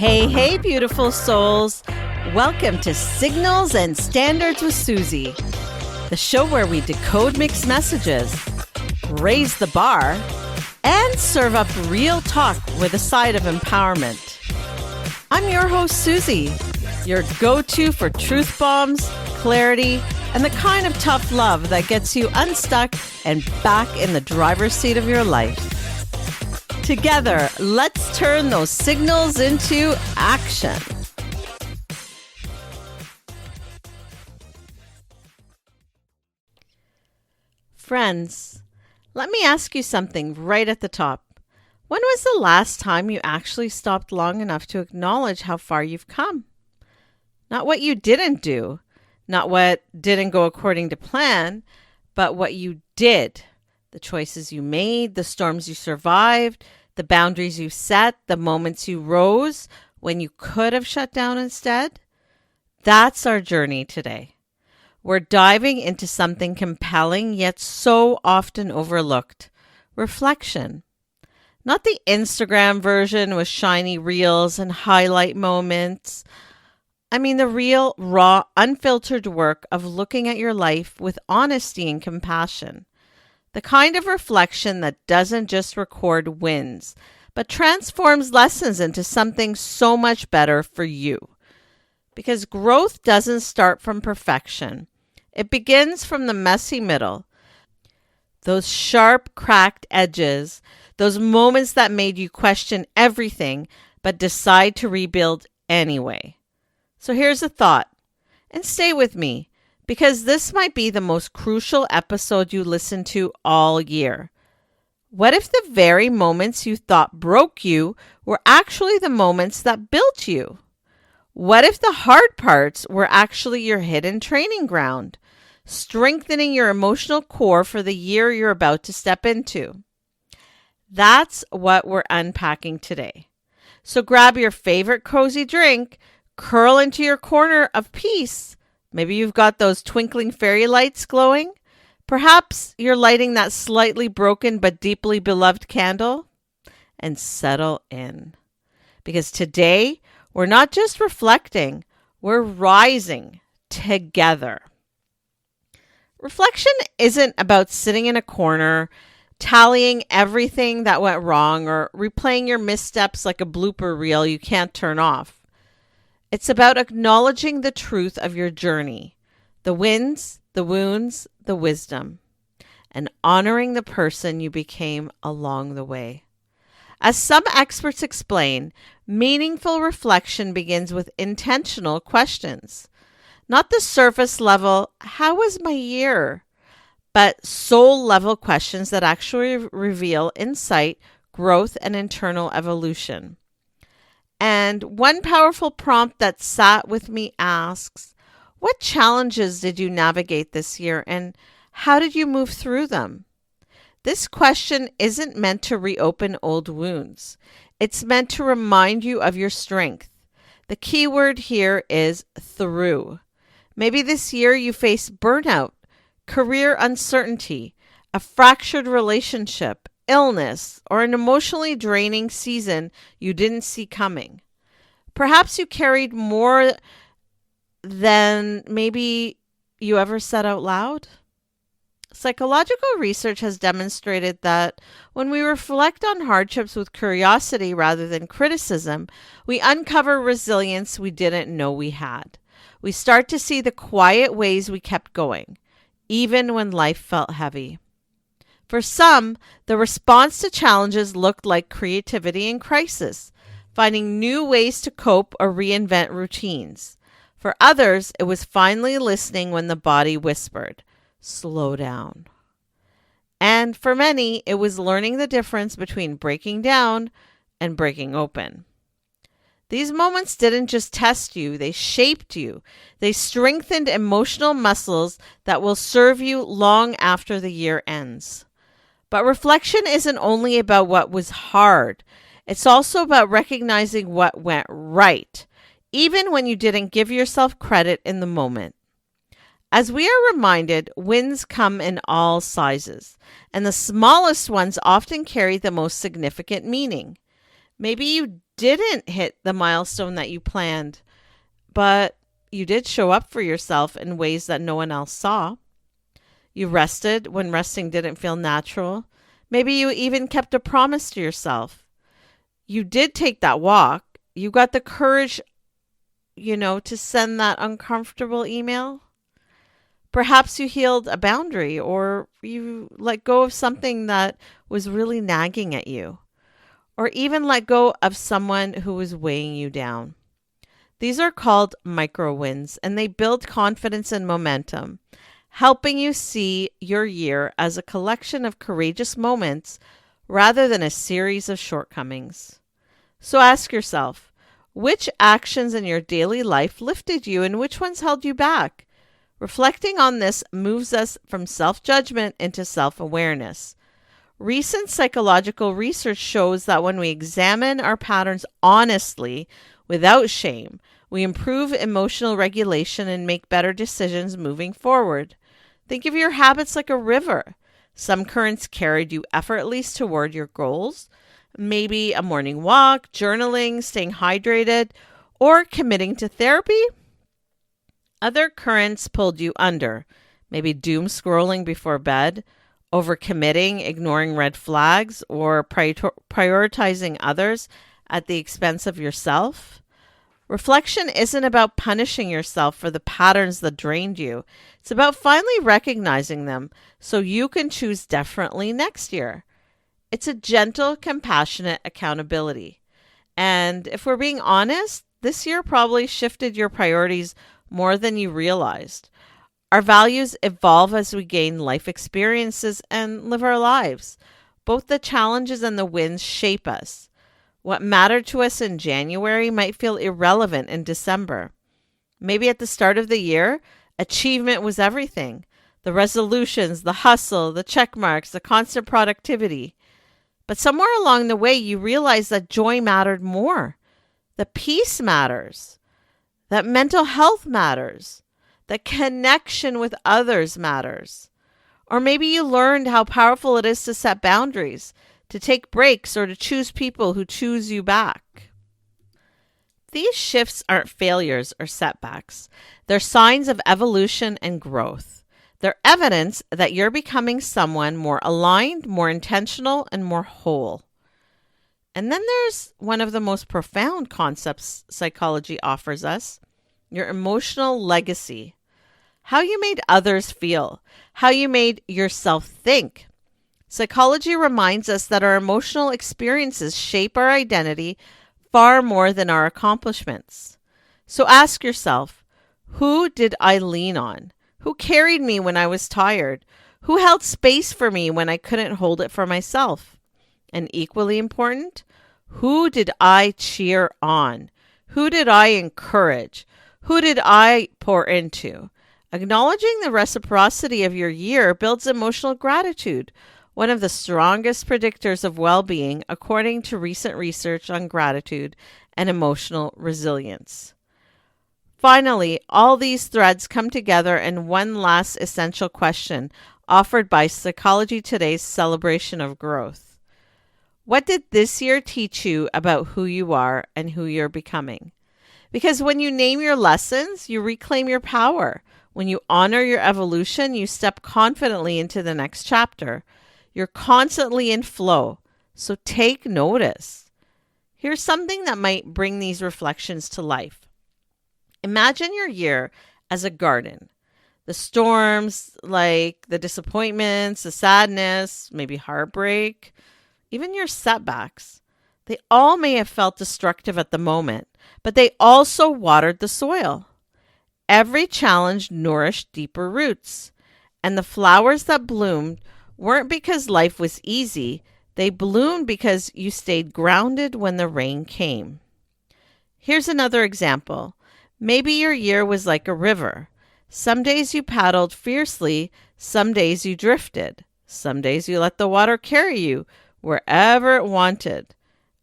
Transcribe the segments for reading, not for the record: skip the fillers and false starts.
Hey, beautiful souls. Welcome to Signals and Standards with Suzie, the show where we decode mixed messages, raise the bar, and serve up real talk with a side of empowerment. I'm your host, Suzie, your go-to for truth bombs, clarity, and the kind of tough love that gets you unstuck and back in the driver's seat of your life. Together, let's turn those signals into action. Friends, let me ask you something right at the top. When was the last time you actually stopped long enough to acknowledge how far you've come? Not what you didn't do, not what didn't go according to plan, but what you did. The choices you made, the storms you survived, the boundaries you set, the moments you rose when you could have shut down instead. That's our journey today. We're diving into something compelling yet so often overlooked: reflection. Not the Instagram version with shiny reels and highlight moments. I mean the real, raw, unfiltered work of looking at your life with honesty and compassion. The kind of reflection that doesn't just record wins, but transforms lessons into something so much better for you. Because growth doesn't start from perfection. It begins from the messy middle. Those sharp, cracked edges, those moments that made you question everything, but decide to rebuild anyway. So here's a thought, and stay with me, because this might be the most crucial episode you listen to all year. What if the very moments you thought broke you were actually the moments that built you? What if the hard parts were actually your hidden training ground, strengthening your emotional core for the year you're about to step into? That's what we're unpacking today. So grab your favorite cozy drink, curl into your corner of peace. Maybe you've got those twinkling fairy lights glowing. Perhaps you're lighting that slightly broken but deeply beloved candle. And settle in. Because today, we're not just reflecting, we're rising together. Reflection isn't about sitting in a corner, tallying everything that went wrong, or replaying your missteps like a blooper reel you can't turn off. It's about acknowledging the truth of your journey, the wins, the wounds, the wisdom, and honoring the person you became along the way. As some experts explain, meaningful reflection begins with intentional questions. Not the surface level, how was my year? But soul level questions that actually reveal insight, growth, and internal evolution. And one powerful prompt that sat with me asks, what challenges did you navigate this year and how did you move through them? This question isn't meant to reopen old wounds. It's meant to remind you of your strength. The key word here is through. Maybe this year you faced burnout, career uncertainty, a fractured relationship, illness, or an emotionally draining season you didn't see coming. Perhaps you carried more than maybe you ever said out loud. Psychological research has demonstrated that when we reflect on hardships with curiosity rather than criticism, we uncover resilience we didn't know we had. We start to see the quiet ways we kept going, even when life felt heavy. For some, the response to challenges looked like creativity in crisis, finding new ways to cope or reinvent routines. For others, it was finally listening when the body whispered, slow down. And for many, it was learning the difference between breaking down and breaking open. These moments didn't just test you, they shaped you. They strengthened emotional muscles that will serve you long after the year ends. But reflection isn't only about what was hard. It's also about recognizing what went right, even when you didn't give yourself credit in the moment. As we are reminded, wins come in all sizes, and the smallest ones often carry the most significant meaning. Maybe you didn't hit the milestone that you planned, but you did show up for yourself in ways that no one else saw. You rested when resting didn't feel natural. Maybe you even kept a promise to yourself. You did take that walk. You got the courage, to send that uncomfortable email. Perhaps you healed a boundary or you let go of something that was really nagging at you, or even let go of someone who was weighing you down. These are called micro wins, and they build confidence and momentum, helping you see your year as a collection of courageous moments rather than a series of shortcomings. So ask yourself, which actions in your daily life lifted you and which ones held you back? Reflecting on this moves us from self-judgment into self-awareness. Recent psychological research shows that when we examine our patterns honestly, without shame, we improve emotional regulation and make better decisions moving forward. Think of your habits like a river. Some currents carried you effortlessly toward your goals. Maybe a morning walk, journaling, staying hydrated, or committing to therapy. Other currents pulled you under. Maybe doom scrolling before bed, overcommitting, ignoring red flags, or prioritizing others at the expense of yourself. Reflection isn't about punishing yourself for the patterns that drained you. It's about finally recognizing them so you can choose differently next year. It's a gentle, compassionate accountability. And if we're being honest, this year probably shifted your priorities more than you realized. Our values evolve as we gain life experiences and live our lives. Both the challenges and the wins shape us. What mattered to us in January might feel irrelevant in December. Maybe at the start of the year, achievement was everything. The resolutions, the hustle, the check marks, the constant productivity. But somewhere along the way, you realized that joy mattered more. That peace matters. That mental health matters. That connection with others matters. Or maybe you learned how powerful it is to set boundaries, to take breaks, or to choose people who choose you back. These shifts aren't failures or setbacks. They're signs of evolution and growth. They're evidence that you're becoming someone more aligned, more intentional, and more whole. And then there's one of the most profound concepts psychology offers us, your emotional legacy. How you made others feel, how you made yourself think. Psychology reminds us that our emotional experiences shape our identity far more than our accomplishments. So ask yourself, who did I lean on? Who carried me when I was tired? Who held space for me when I couldn't hold it for myself? And equally important, who did I cheer on? Who did I encourage? Who did I pour into? Acknowledging the reciprocity of your year builds emotional gratitude, one of the strongest predictors of well-being, according to recent research on gratitude and emotional resilience. Finally, all these threads come together in one last essential question offered by Psychology Today's celebration of growth. What did this year teach you about who you are and who you're becoming? Because when you name your lessons, you reclaim your power. When you honor your evolution, you step confidently into the next chapter. You're constantly in flow, so take notice. Here's something that might bring these reflections to life. Imagine your year as a garden. The storms, like the disappointments, the sadness, maybe heartbreak, even your setbacks, they all may have felt destructive at the moment, but they also watered the soil. Every challenge nourished deeper roots, and the flowers that bloomed weren't because life was easy. They bloomed because you stayed grounded when the rain came. Here's another example. Maybe your year was like a river. Some days you paddled fiercely, some days you drifted. Some days you let the water carry you wherever it wanted.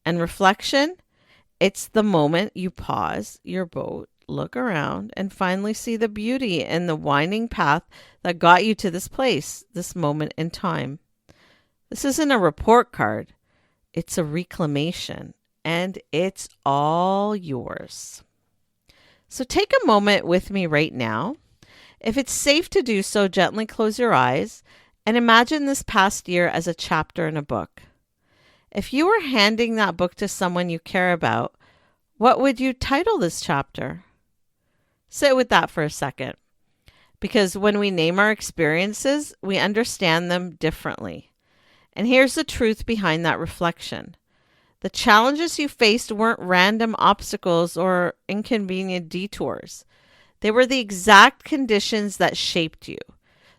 And reflection, it's the moment you pause your boat, look around, and finally see the beauty in the winding path that got you to this place, this moment in time. This isn't a report card. It's a reclamation. and it's all yours. So take a moment with me right now. If it's safe to do so, gently close your eyes and imagine this past year as a chapter in a book. If you were handing that book to someone you care about, what would you title this chapter? Sit with that for a second. Because when we name our experiences, we understand them differently. And here's the truth behind that reflection. The challenges you faced weren't random obstacles or inconvenient detours. They were the exact conditions that shaped you,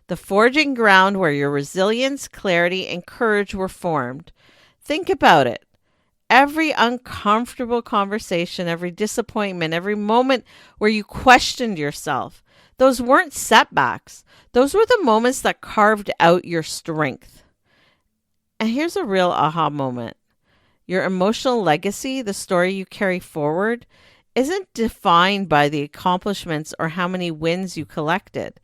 the forging ground where your resilience, clarity, and courage were formed. Think about it. Every uncomfortable conversation, every disappointment, every moment where you questioned yourself, those weren't setbacks. Those were the moments that carved out your strength. And here's a real aha moment. Your emotional legacy, the story you carry forward, isn't defined by the accomplishments or how many wins you collected.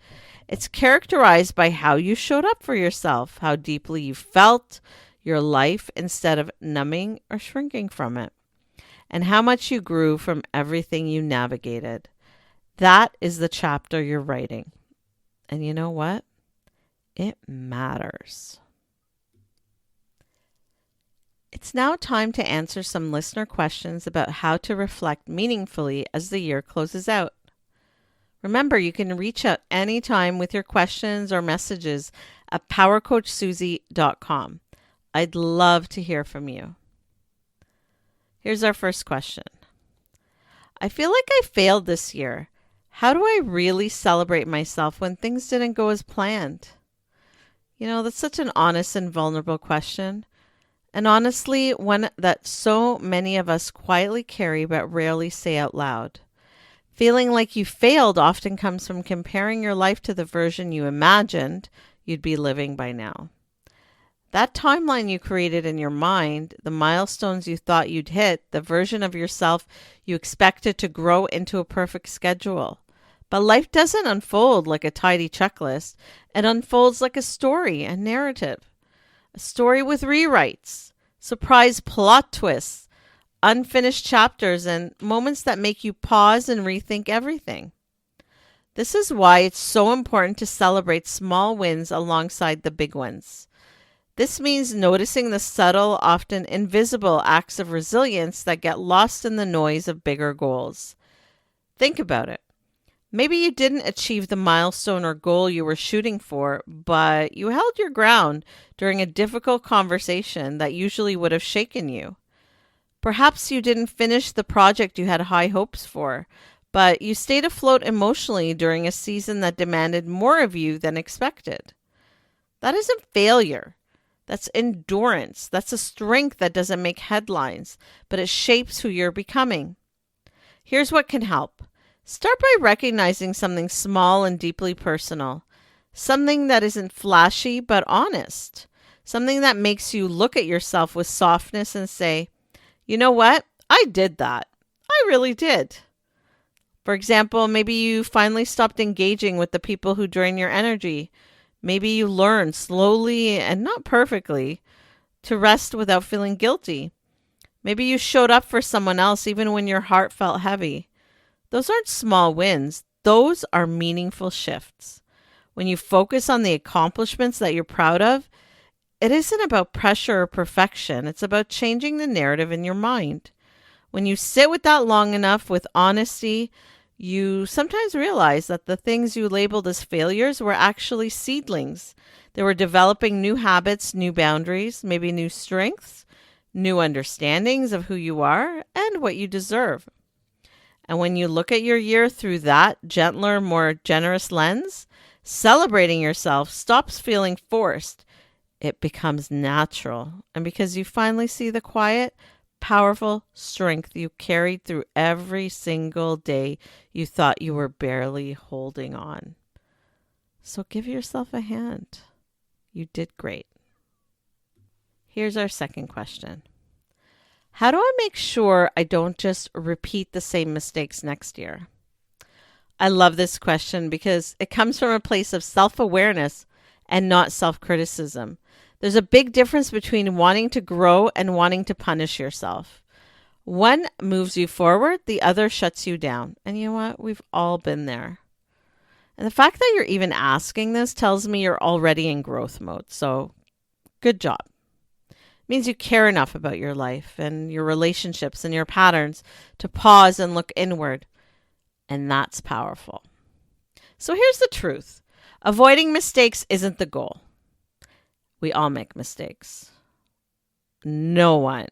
It's characterized by how you showed up for yourself, how deeply you felt your life instead of numbing or shrinking from it, and how much you grew from everything you navigated. That is the chapter you're writing. And you know what? It matters. It's now time to answer some listener questions about how to reflect meaningfully as the year closes out. Remember, you can reach out anytime with your questions or messages at powercoachsuzie.com. I'd love to hear from you. Here's our first question. I feel like I failed this year. How do I really celebrate myself when things didn't go as planned? You know, that's such an honest and vulnerable question. And honestly, one that so many of us quietly carry but rarely say out loud. Feeling like you failed often comes from comparing your life to the version you imagined you'd be living by now. That timeline you created in your mind, the milestones you thought you'd hit, the version of yourself you expected to grow into a perfect schedule. But life doesn't unfold like a tidy checklist. It unfolds like a story, a narrative. A story with rewrites, surprise plot twists, unfinished chapters, and moments that make you pause and rethink everything. This is why it's so important to celebrate small wins alongside the big ones. This means noticing the subtle, often invisible acts of resilience that get lost in the noise of bigger goals. Think about it. Maybe you didn't achieve the milestone or goal you were shooting for, but you held your ground during a difficult conversation that usually would have shaken you. Perhaps you didn't finish the project you had high hopes for, but you stayed afloat emotionally during a season that demanded more of you than expected. That isn't failure. That's endurance. That's a strength that doesn't make headlines, but it shapes who you're becoming. Here's what can help. Start by recognizing something small and deeply personal. Something that isn't flashy but honest. Something that makes you look at yourself with softness and say, you know what? I did that. I really did. For example, maybe you finally stopped engaging with the people who drain your energy. Maybe you learned slowly and not perfectly to rest without feeling guilty. Maybe you showed up for someone else even when your heart felt heavy. Those aren't small wins. Those are meaningful shifts. When you focus on the accomplishments that you're proud of, it isn't about pressure or perfection. It's about changing the narrative in your mind. When you sit with that long enough with honesty, you sometimes realize that the things you labeled as failures were actually seedlings. They were developing new habits, new boundaries, maybe new strengths, new understandings of who you are and what you deserve. And when you look at your year through that gentler, more generous lens, celebrating yourself stops feeling forced. It becomes natural. And because you finally see the quiet, powerful strength you carried through every single day you thought you were barely holding on. So give yourself a hand. You did great. Here's our second question. How do I make sure I don't just repeat the same mistakes next year? I love this question because it comes from a place of self-awareness and not self-criticism. There's a big difference between wanting to grow and wanting to punish yourself. One moves you forward, the other shuts you down. And you know what? We've all been there. And the fact that you're even asking this tells me you're already in growth mode. So good job. It means you care enough about your life and your relationships and your patterns to pause and look inward. And that's powerful. So here's the truth. Avoiding mistakes isn't the goal. We all make mistakes. No one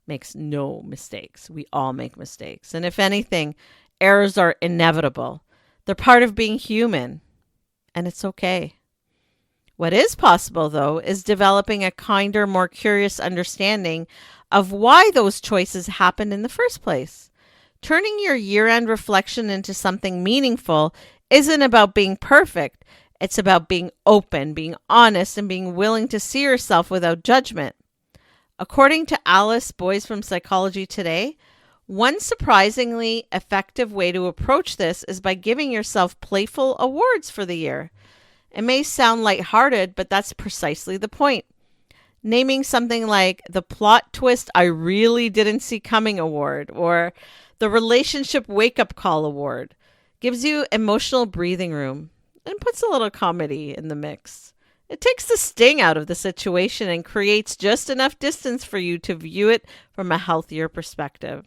makes no mistakes. We all make mistakes. And if anything, errors are inevitable. They're part of being human. And it's okay. What is possible, though, is developing a kinder, more curious understanding of why those choices happened in the first place. Turning your year-end reflection into something meaningful isn't about being perfect. It's about being open, being honest, and being willing to see yourself without judgment. According to Alice Boyes from Psychology Today, one surprisingly effective way to approach this is by giving yourself playful awards for the year. It may sound lighthearted, but that's precisely the point. Naming something like the plot twist I really didn't see coming award or the relationship wake-up call award gives you emotional breathing room and puts a little comedy in the mix. It takes the sting out of the situation and creates just enough distance for you to view it from a healthier perspective.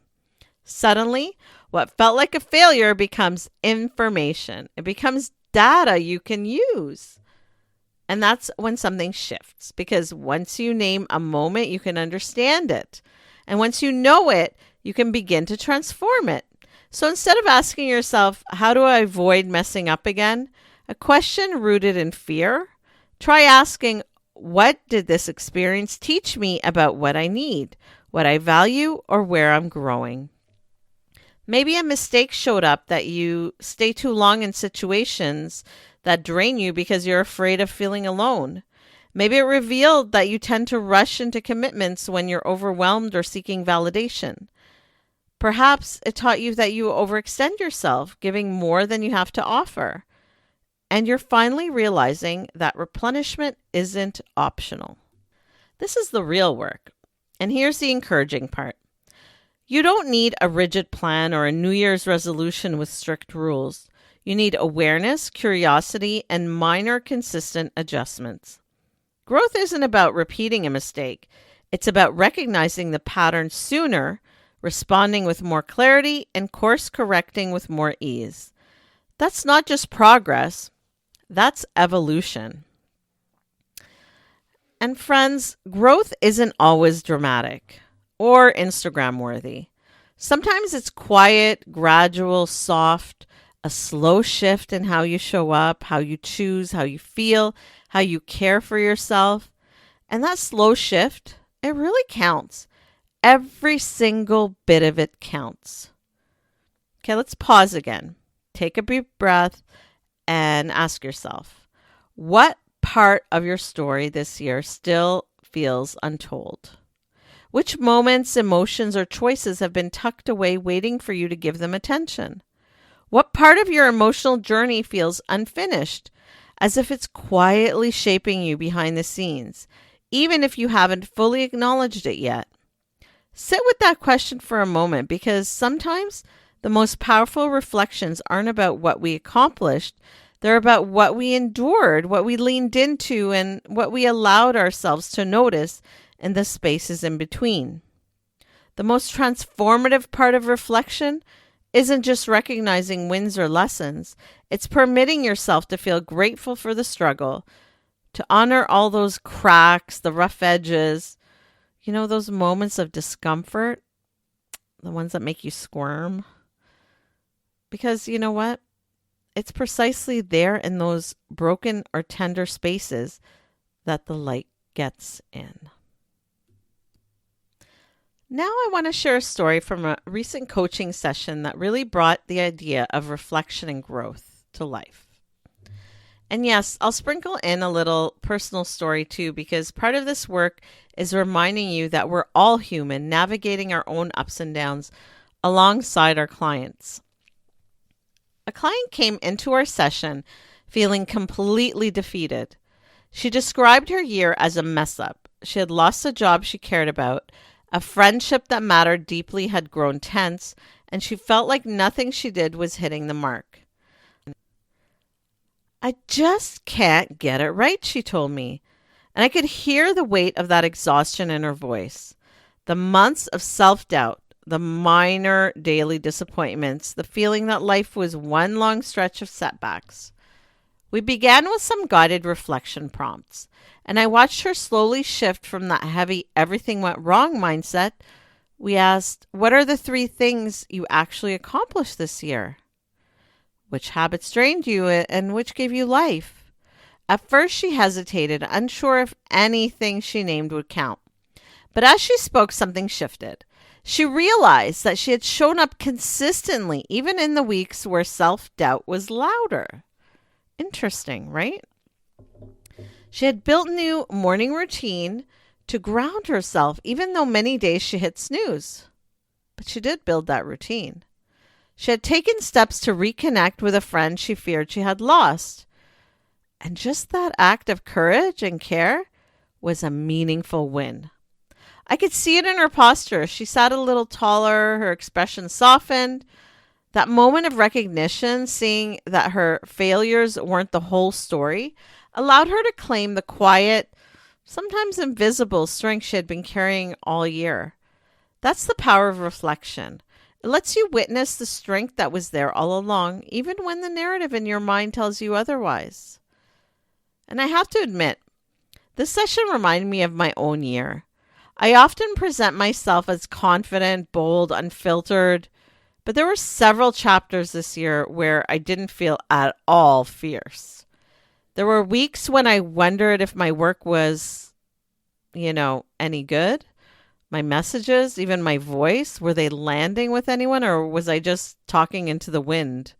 Suddenly, what felt like a failure becomes information. It becomes data you can use. And that's when something shifts, because once you name a moment, you can understand it. And once you know it, you can begin to transform it. So instead of asking yourself, how do I avoid messing up again? A question rooted in fear. Try asking, what did this experience teach me about what I need, what I value, or where I'm growing? Maybe a mistake showed up that you stay too long in situations that drain you because you're afraid of feeling alone. Maybe it revealed that you tend to rush into commitments when you're overwhelmed or seeking validation. Perhaps it taught you that you overextend yourself, giving more than you have to offer. And you're finally realizing that replenishment isn't optional. This is the real work. And here's the encouraging part. You don't need a rigid plan or a New Year's resolution with strict rules. You need awareness, curiosity, and minor consistent adjustments. Growth isn't about repeating a mistake. It's about recognizing the pattern sooner, responding with more clarity, and course correcting with more ease. That's not just progress. That's evolution. And friends, growth isn't always dramatic or Instagram worthy. Sometimes it's quiet, gradual, soft, a slow shift in how you show up, how you choose, how you feel, how you care for yourself. And that slow shift, it really counts. Every single bit of it counts. Okay, let's pause again. Take a deep breath and ask yourself, what part of your story this year still feels untold? Which moments, emotions, or choices have been tucked away waiting for you to give them attention? What part of your emotional journey feels unfinished, as if it's quietly shaping you behind the scenes, even if you haven't fully acknowledged it yet? Sit with that question for a moment, because sometimes the most powerful reflections aren't about what we accomplished. They're about what we endured, what we leaned into, and what we allowed ourselves to notice in the spaces in between. The most transformative part of reflection isn't just recognizing wins or lessons. It's permitting yourself to feel grateful for the struggle, to honor all those cracks, the rough edges, those moments of discomfort, the ones that make you squirm. Because you know what? It's precisely there in those broken or tender spaces that the light gets in. Now I want to share a story from a recent coaching session that really brought the idea of reflection and growth to life. And yes, I'll sprinkle in a little personal story too, because part of this work is reminding you that we're all human, navigating our own ups and downs alongside our clients. A client came into our session feeling completely defeated. She described her year as a mess up. She had lost a job she cared about, A friendship that mattered deeply had grown tense, and she felt like nothing she did was hitting the mark. I just can't get it right, she told me. And I could hear the weight of that exhaustion in her voice. The months of self doubt, the minor daily disappointments, the feeling that life was one long stretch of setbacks. We began with some guided reflection prompts, and I watched her slowly shift from that heavy everything went wrong mindset. We asked, what are the 3 things you actually accomplished this year? Which habits drained you and which gave you life? At first she hesitated, unsure if anything she named would count. But as she spoke, something shifted. She realized that she had shown up consistently, even in the weeks where self-doubt was louder. Interesting, right? She had built a new morning routine to ground herself, even though many days she hit snooze. But she did build that routine. She had taken steps to reconnect with a friend she feared she had lost. And just that act of courage and care was a meaningful win. I could see it in her posture. She sat a little taller, her expression softened. That moment of recognition, seeing that her failures weren't the whole story, allowed her to claim the quiet, sometimes invisible strength she had been carrying all year. That's the power of reflection. It lets you witness the strength that was there all along, even when the narrative in your mind tells you otherwise. And I have to admit, this session reminded me of my own year. I often present myself as confident, bold, unfiltered, but there were several chapters this year where I didn't feel at all fierce. There were weeks when I wondered if my work was, any good. My messages, even my voice, were they landing with anyone, or was I just talking into the wind?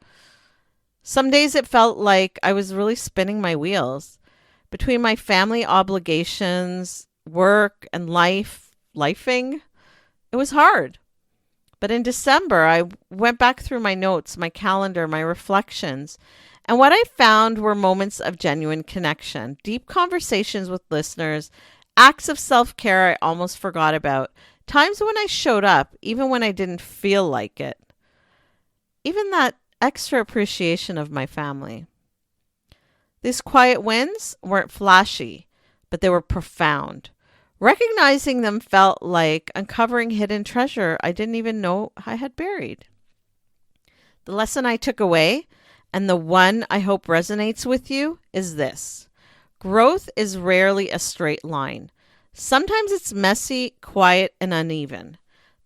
Some days it felt like I was really spinning my wheels. Between my family obligations, work, and lifing, it was hard. But in December, I went back through my notes, my calendar, my reflections, and what I found were moments of genuine connection, deep conversations with listeners, acts of self-care I almost forgot about, times when I showed up, even when I didn't feel like it. Even that extra appreciation of my family. These quiet wins weren't flashy, but they were profound. Recognizing them felt like uncovering hidden treasure I didn't even know I had buried. The lesson I took away, and the one I hope resonates with you, is this. Growth is rarely a straight line. Sometimes it's messy, quiet, and uneven.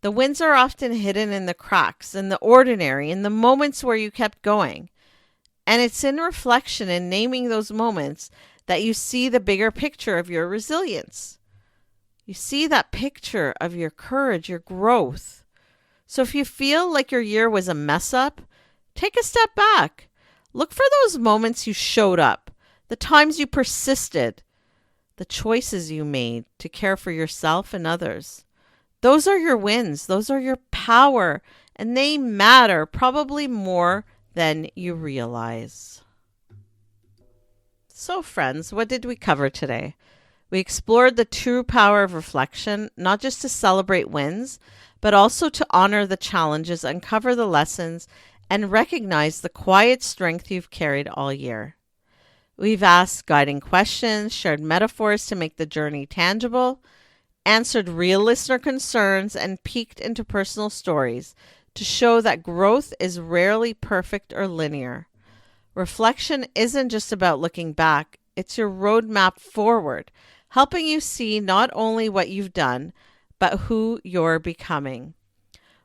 The wins are often hidden in the cracks, in the ordinary, in the moments where you kept going. And it's in reflection and naming those moments that you see the bigger picture of your resilience. You see that picture of your courage, your growth. So if you feel like your year was a mess up, take a step back. Look for those moments you showed up, the times you persisted, the choices you made to care for yourself and others. Those are your wins. Those are your power, and they matter probably more than you realize. So, friends, what did we cover today? We explored the true power of reflection, not just to celebrate wins, but also to honor the challenges, uncover the lessons, and recognize the quiet strength you've carried all year. We've asked guiding questions, shared metaphors to make the journey tangible, answered real listener concerns, and peeked into personal stories to show that growth is rarely perfect or linear. Reflection isn't just about looking back, it's your roadmap forward, helping you see not only what you've done, but who you're becoming.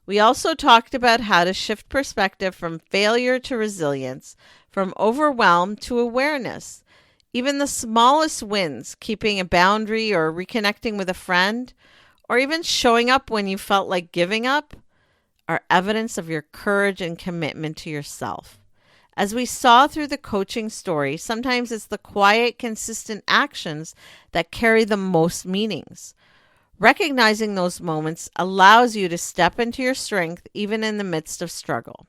We also talked about how to shift perspective from failure to resilience, from overwhelm to awareness. Even the smallest wins, keeping a boundary or reconnecting with a friend, or even showing up when you felt like giving up, are evidence of your courage and commitment to yourself. As we saw through the coaching story, sometimes it's the quiet, consistent actions that carry the most meanings. Recognizing those moments allows you to step into your strength even in the midst of struggle.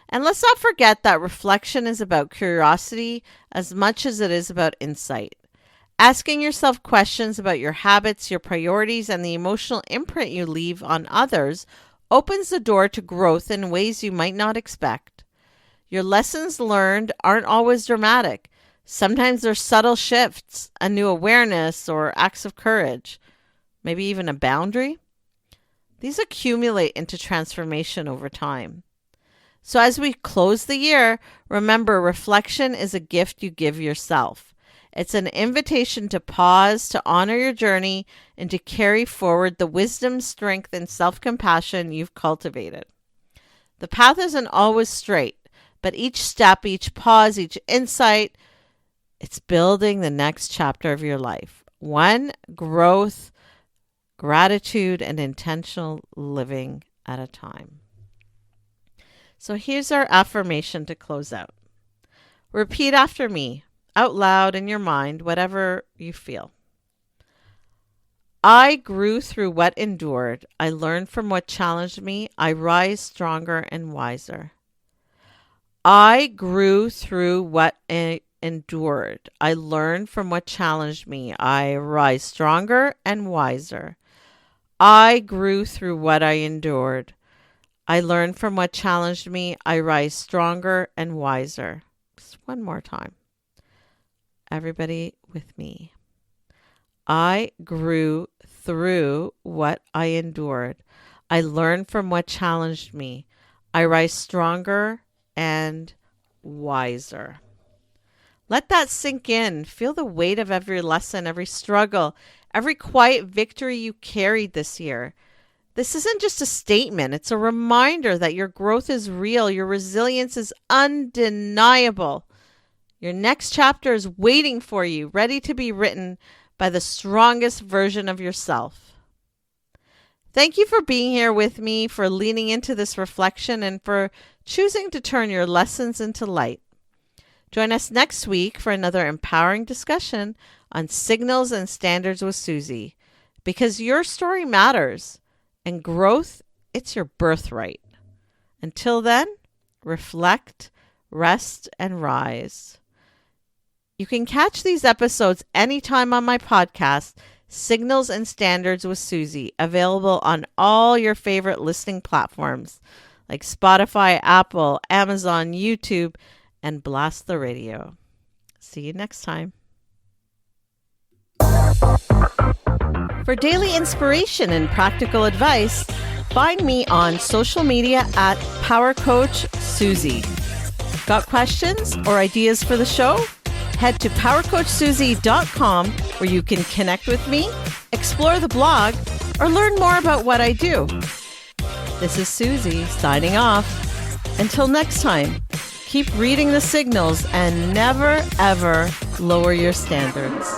And let's not forget that reflection is about curiosity as much as it is about insight. Asking yourself questions about your habits, your priorities, and the emotional imprint you leave on others opens the door to growth in ways you might not expect. Your lessons learned aren't always dramatic. Sometimes they're subtle shifts, a new awareness, or acts of courage, maybe even a boundary. These accumulate into transformation over time. So as we close the year, remember, reflection is a gift you give yourself. It's an invitation to pause, to honor your journey, and to carry forward the wisdom, strength, and self-compassion you've cultivated. The path isn't always straight, but each step, each pause, each insight, it's building the next chapter of your life. One growth, gratitude, and intentional living at a time. So here's our affirmation to close out. Repeat after me, out loud in your mind, whatever you feel. I grew through what endured. I learned from what challenged me. I rise stronger and wiser. I grew through what endured. I learned from what challenged me. I rise stronger and wiser. I grew through what I endured. I learned from what challenged me. I rise stronger and wiser. Just one more time. Everybody with me. I grew through what I endured. I learned from what challenged me. I rise stronger and wiser. Let that sink in. Feel the weight of every lesson, every struggle, every quiet victory you carried this year. This isn't just a statement. It's a reminder that your growth is real. Your resilience is undeniable. Your next chapter is waiting for you, ready to be written by the strongest version of yourself. Thank you for being here with me, for leaning into this reflection, and for choosing to turn your lessons into light. Join us next week for another empowering discussion on signals and standards with Suzie, because your story matters. And growth, it's your birthright. Until then, reflect, rest, and rise. You can catch these episodes anytime on my podcast, Signals and Standards with Suzie, available on all your favorite listening platforms like Spotify, Apple, Amazon, YouTube, and Blast the Radio. See you next time. For daily inspiration and practical advice, find me on social media at Power Coach Suzie. Got questions or ideas for the show? Head to powercoachsuzie.com where you can connect with me, explore the blog, or learn more about what I do. This is Suzie signing off. Until next time, keep reading the signals and never, ever lower your standards.